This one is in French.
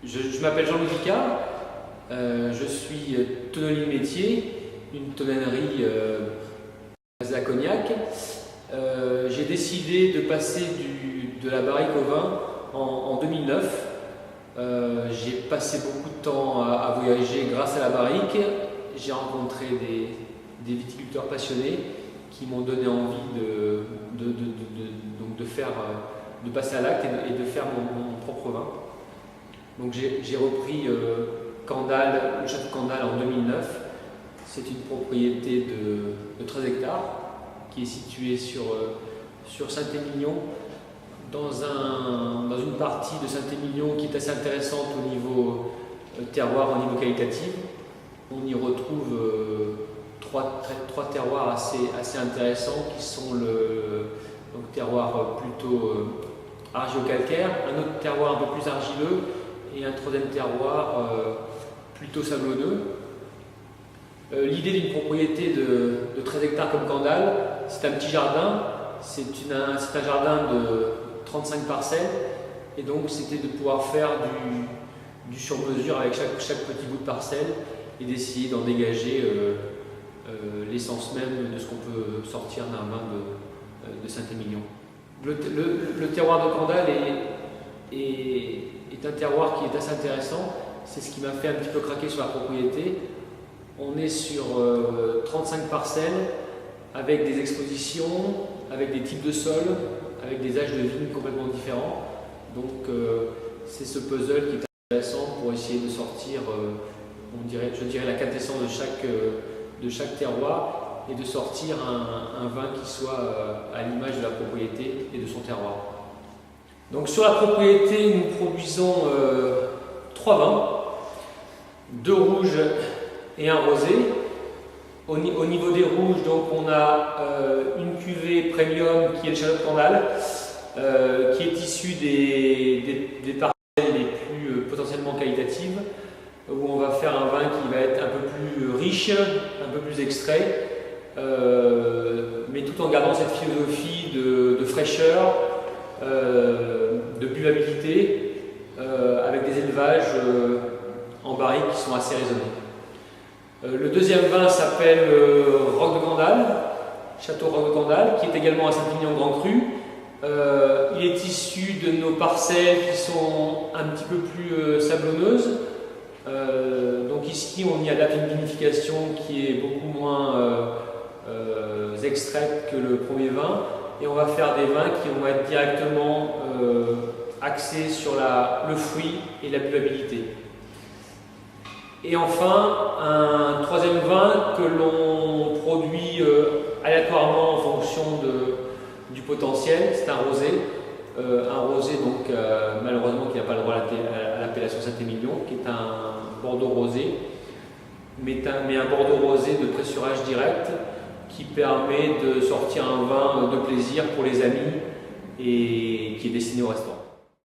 Je m'appelle Jean-Louis Picard, je suis tonnelier de métier, une tonnellerie basée à Cognac. J'ai décidé de passer de la barrique au vin en 2009. J'ai passé beaucoup de temps à voyager grâce à la barrique. J'ai rencontré des viticulteurs passionnés qui m'ont donné envie de passer à l'acte et de faire mon propre vin. Donc j'ai repris Candale, le château Candale en 2009. C'est une propriété de 13 hectares qui est située sur Saint-Émilion, dans une partie de Saint-Émilion qui est assez intéressante au niveau terroir, au niveau qualitatif. On y retrouve trois terroirs assez intéressants qui sont le terroir plutôt argilo-calcaire, un autre terroir un peu plus argileux et un troisième terroir plutôt sablonneux. L'idée d'une propriété de 13 hectares comme Candale, c'est un petit jardin, c'est un jardin de 35 parcelles et donc c'était de pouvoir faire du sur-mesure avec chaque petit bout de parcelle et d'essayer d'en dégager l'essence même de ce qu'on peut sortir d'un vin de Saint-Émilion. Le terroir de Candale est un terroir qui est assez intéressant, c'est ce qui m'a fait un petit peu craquer sur la propriété. On est sur 35 parcelles avec des expositions, avec des types de sols, avec des âges de vignes complètement différents. Donc c'est ce puzzle qui est intéressant pour essayer de sortir, je dirais la quintessence de chaque terroir et de sortir un vin qui soit à l'image de la propriété et de son terroir. Donc sur la propriété, nous produisons 3 vins, 2 rouges et un rosé. Au niveau des rouges, donc on a une cuvée premium qui est le Château de Candale, qui est issue des parcelles les plus potentiellement qualitatives, où on va faire un vin qui va être un peu plus riche, un peu plus extrait, mais tout en gardant cette philosophie de fraîcheur, de buvabilité, avec des élevages en barrique qui sont assez raisonnés. Le deuxième vin s'appelle Roc de Candale, Château Roc de Candale, qui est également à Saint-Émilion Grand Cru. Il est issu de nos parcelles qui sont un petit peu plus sablonneuses. Donc ici, on y adapte une vinification qui est beaucoup moins extraite que le premier vin. Et on va faire des vins qui vont être directement axés sur le fruit et la buvabilité. Et enfin, un troisième vin que l'on produit aléatoirement en fonction du potentiel, c'est un rosé. Un rosé donc malheureusement qui n'a pas le droit à l'appellation Saint-Émilion, qui est un Bordeaux rosé, mais un Bordeaux rosé de pressurage direct qui permet de sortir un vin de plaisir pour les amis et qui est destiné au restaurant.